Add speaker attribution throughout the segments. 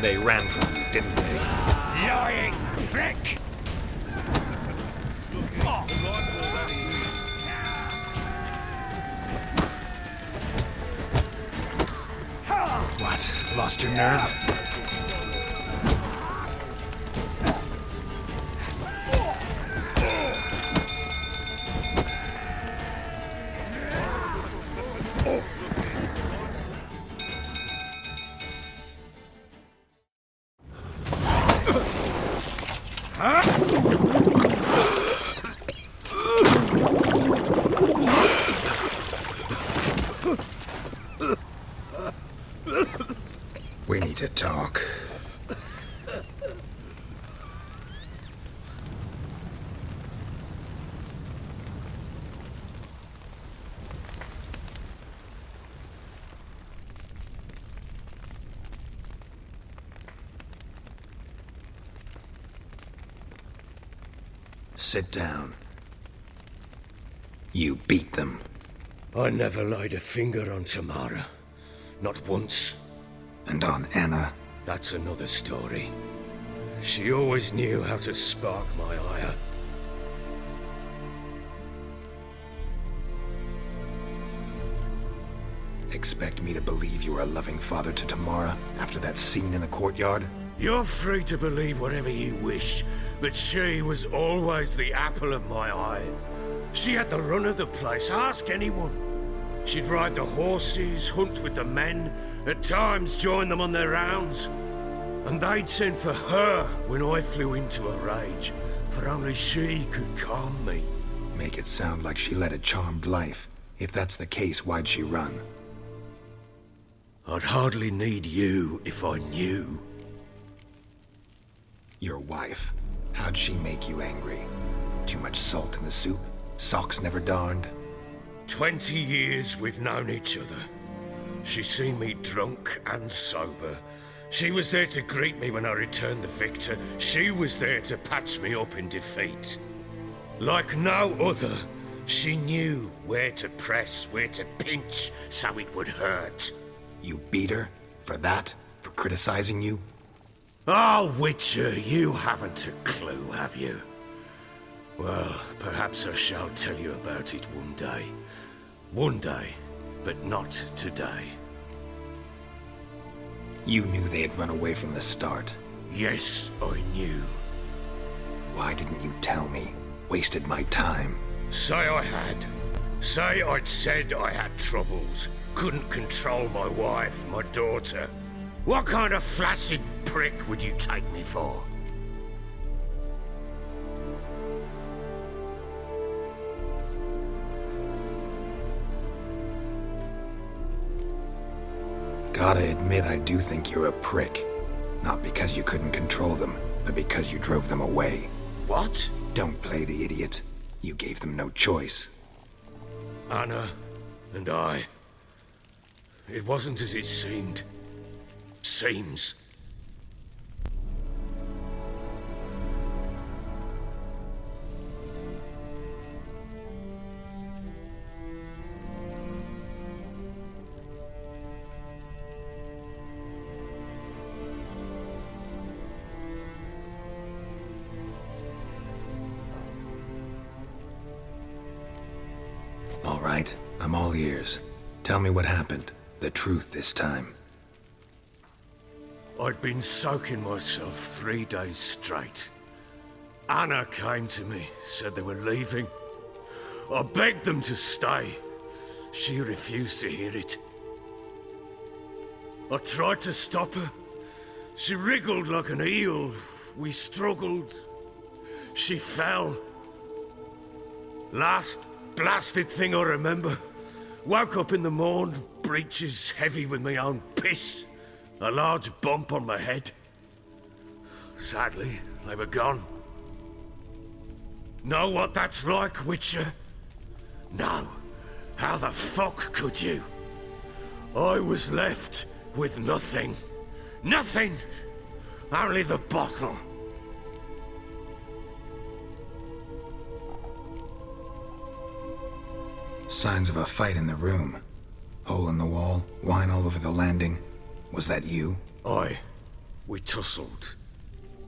Speaker 1: They ran from you, didn't they?
Speaker 2: Lying prick!
Speaker 1: What? Lost your nerve? We need to talk. Sit down. You beat them.
Speaker 2: I never laid a finger on Tamara. Not once.
Speaker 1: And on Anna?
Speaker 2: That's another story. She always knew how to spark my ire.
Speaker 1: Expect me to believe you were a loving father to Tamara after that scene in the courtyard?
Speaker 2: You're free to believe whatever you wish, but she was always the apple of my eye. She had the run of the place, ask anyone. She'd ride the horses, hunt with the men, at times join them on their rounds. And they'd send for her when I flew into a rage, for only she could calm me.
Speaker 1: Make it sound like she led a charmed life. If that's the case, why'd she run?
Speaker 2: I'd hardly need you if I knew.
Speaker 1: Your wife. How'd she make you angry? Too much salt in the soup? Socks never darned?
Speaker 2: 20 years we've known each other. She's seen me drunk and sober. She was there to greet me when I returned the victor. She was there to patch me up in defeat. Like no other, she knew where to press, where to pinch, so it would hurt.
Speaker 1: You beat her? For that? For criticizing you?
Speaker 2: Oh, Witcher, you haven't a clue, have you? Well, perhaps I shall tell you about it one day. One day, but not today.
Speaker 1: You knew they had run away from the start.
Speaker 2: Yes, I knew.
Speaker 1: Why didn't you tell me? Wasted my time.
Speaker 2: Say I had. Say I'd said I had troubles. Couldn't control my wife, my daughter. What kind of flaccid prick would you take me for?
Speaker 1: Gotta admit, I do think you're a prick. Not because you couldn't control them, but because you drove them away.
Speaker 2: What?
Speaker 1: Don't play the idiot. You gave them no choice.
Speaker 2: Anna and I. It wasn't as it seemed. Seems.
Speaker 1: All right, I'm all ears. Tell me what happened. The truth this time.
Speaker 2: I'd been soaking myself 3 days straight. Anna came to me, said they were leaving. I begged them to stay. She refused to hear it. I tried to stop her. She wriggled like an eel. We struggled. She fell. Last blasted thing I remember. Woke up in the morn, breeches heavy with my own piss. A large bump on my head. Sadly, they were gone. Know what that's like, Witcher? No. How the fuck could you? I was left with nothing. Nothing! Only the bottle.
Speaker 1: Signs of a fight in the room. Hole in the wall, wine all over the landing. Was that you?
Speaker 2: Aye. We tussled.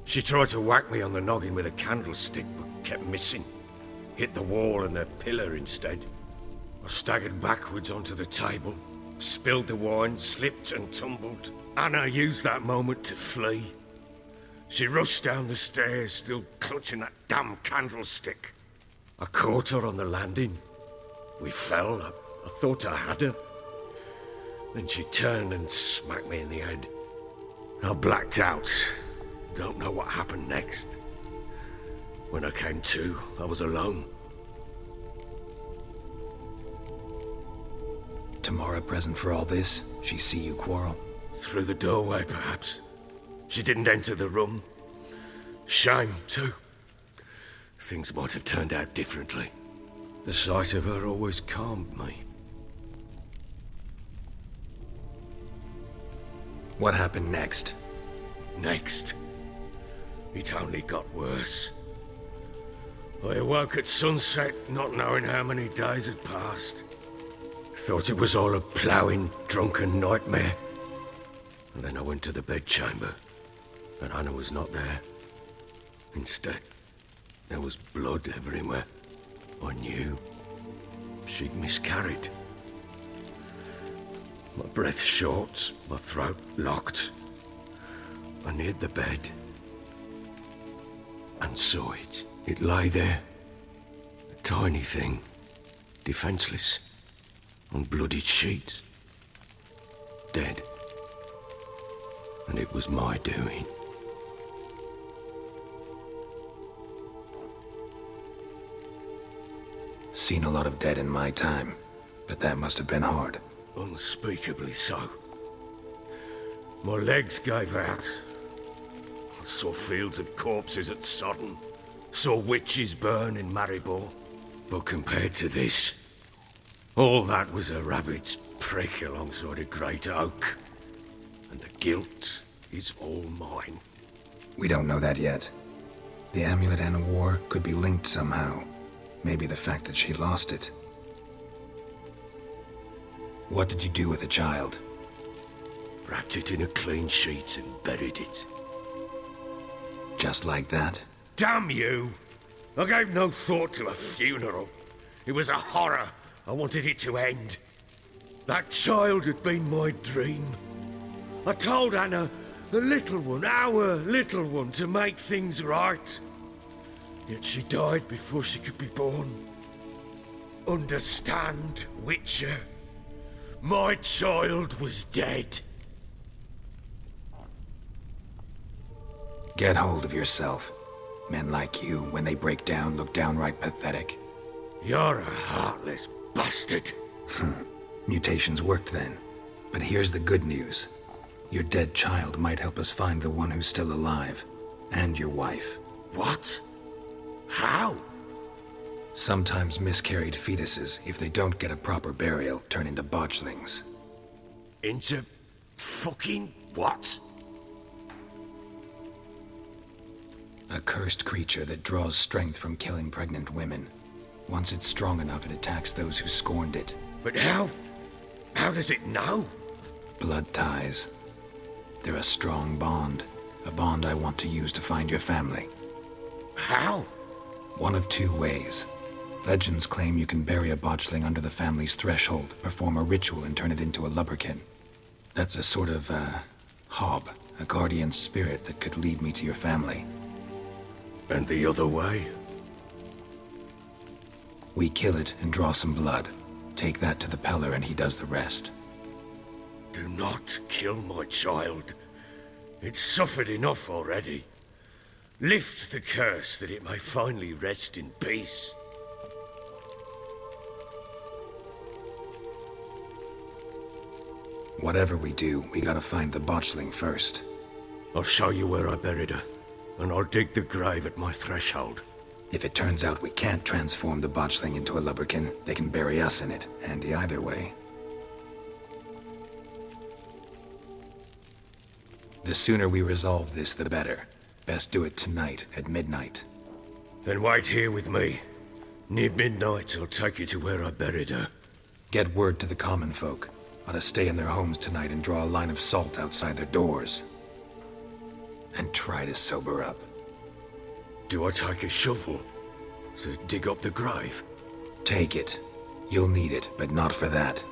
Speaker 2: She tried to whack me on the noggin with a candlestick, but kept missing. Hit the wall and the pillar instead. I staggered backwards onto the table, spilled the wine, slipped and tumbled. Anna used that moment to flee. She rushed down the stairs, still clutching that damn candlestick. I caught her on the landing. We fell. I thought I had her. Then she turned and smacked me in the head. I blacked out. Don't know what happened next. When I came to, I was alone.
Speaker 1: Tamara present for all this? She see you quarrel?
Speaker 2: Through the doorway, perhaps. She didn't enter the room. Shame, too. Things might have turned out differently. The sight of her always calmed me.
Speaker 1: What happened next?
Speaker 2: Next? It only got worse. I awoke at sunset, not knowing how many days had passed. Thought it was all a ploughing, drunken nightmare. And then I went to the bedchamber, and Anna was not there. Instead, there was blood everywhere. I knew she'd miscarried. My breath short, my throat locked. I neared the bed and saw it. It lay there, a tiny thing, defenseless, on bloodied sheets, dead. And it was my doing.
Speaker 1: Seen a lot of dead in my time, but that must have been hard.
Speaker 2: Unspeakably so. My legs gave out. I saw fields of corpses at Sodden. Saw witches burn in Maribor. But compared to this, all that was a rabbit's prick alongside a great oak. And the guilt is all mine.
Speaker 1: We don't know that yet. The amulet Anna wore could be linked somehow. Maybe the fact that she lost it. What did you do with the child?
Speaker 2: Wrapped it in a clean sheet and buried it.
Speaker 1: Just like that?
Speaker 2: Damn you! I gave no thought to a funeral. It was a horror. I wanted it to end. That child had been my dream. I told Anna, the little one, our little one, to make things right. Yet she died before she could be born. Understand, Witcher? My child was dead.
Speaker 1: Get hold of yourself. Men like you, when they break down, look downright pathetic.
Speaker 2: You're a heartless bastard.
Speaker 1: Mutations worked then. But here's the good news. Your dead child might help us find the one who's still alive. And your wife.
Speaker 2: What? How?
Speaker 1: Sometimes miscarried fetuses, if they don't get a proper burial, turn into botchlings.
Speaker 2: Into fucking what?
Speaker 1: A cursed creature that draws strength from killing pregnant women. Once it's strong enough, it attacks those who scorned it.
Speaker 2: But how? How does it know?
Speaker 1: Blood ties. They're a strong bond. A bond I want to use to find your family.
Speaker 2: How?
Speaker 1: One of two ways. Legends claim you can bury a botchling under the family's threshold, perform a ritual, and turn it into a lubberkin. That's a sort of, hob, a guardian spirit that could lead me to your family.
Speaker 2: And the other way?
Speaker 1: We kill it and draw some blood. Take that to the Peller and he does the rest.
Speaker 2: Do not kill my child. It's suffered enough already. Lift the curse that it may finally rest in peace.
Speaker 1: Whatever we do, we gotta find the botchling first.
Speaker 2: I'll show you where I buried her, and I'll dig the grave at my threshold.
Speaker 1: If it turns out we can't transform the botchling into a lubberkin, they can bury us in it. Handy either way. The sooner we resolve this, the better. Best do it tonight, at midnight.
Speaker 2: Then wait here with me. Near midnight, I'll take you to where I buried her.
Speaker 1: Get word to the common folk. Ought to stay in their homes tonight and draw a line of salt outside their doors. and try to sober up.
Speaker 2: Do I take a shovel to dig up the grave?
Speaker 1: Take it. You'll need it, but not for that.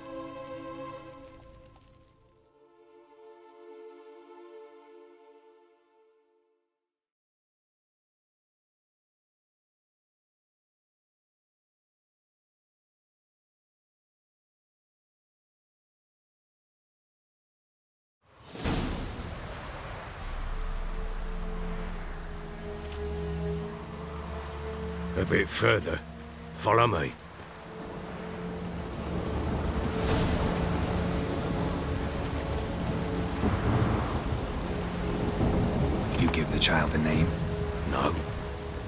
Speaker 2: A bit further. Follow me.
Speaker 1: You give the child a name?
Speaker 2: No.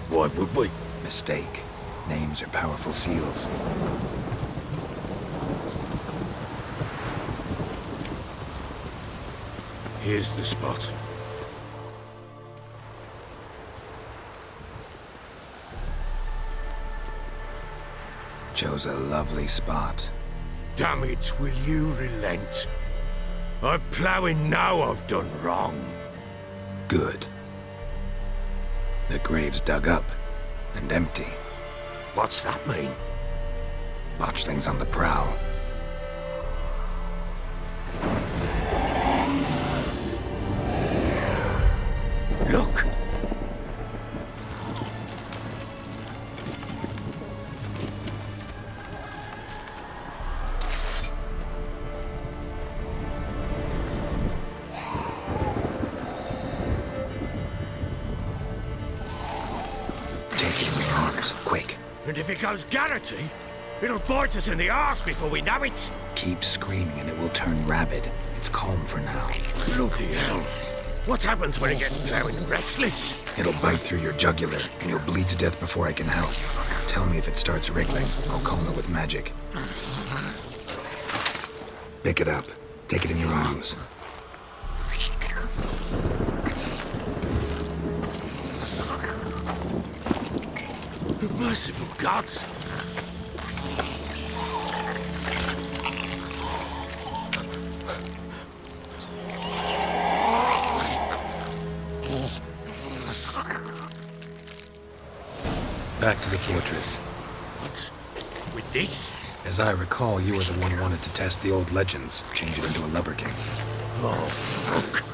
Speaker 2: Why would we?
Speaker 1: Mistake. Names are powerful seals.
Speaker 2: Here's the spot.
Speaker 1: Chose a lovely spot.
Speaker 2: Damn it, will you relent? I'm ploughing now I've done wrong.
Speaker 1: Good. The grave's dug up and empty.
Speaker 2: What's that mean?
Speaker 1: Botchling's on the prowl.
Speaker 2: Look!
Speaker 1: Take it in your arms, quick.
Speaker 2: And if it goes Garrity, it'll bite us in the arse before we know it.
Speaker 1: Keep screaming and it will turn rabid. It's calm for now.
Speaker 2: Bloody hell. What happens when it gets ploughing restless?
Speaker 1: It'll bite through your jugular, and you'll bleed to death before I can help. Tell me if it starts wriggling. I'll calm it with magic. Pick it up. Take it in your arms.
Speaker 2: Merciful gods!
Speaker 1: Back to the fortress.
Speaker 2: What? With this?
Speaker 1: As I recall, you were the one who wanted to test the old legends, change it into a lubberkin.
Speaker 2: Oh, fuck.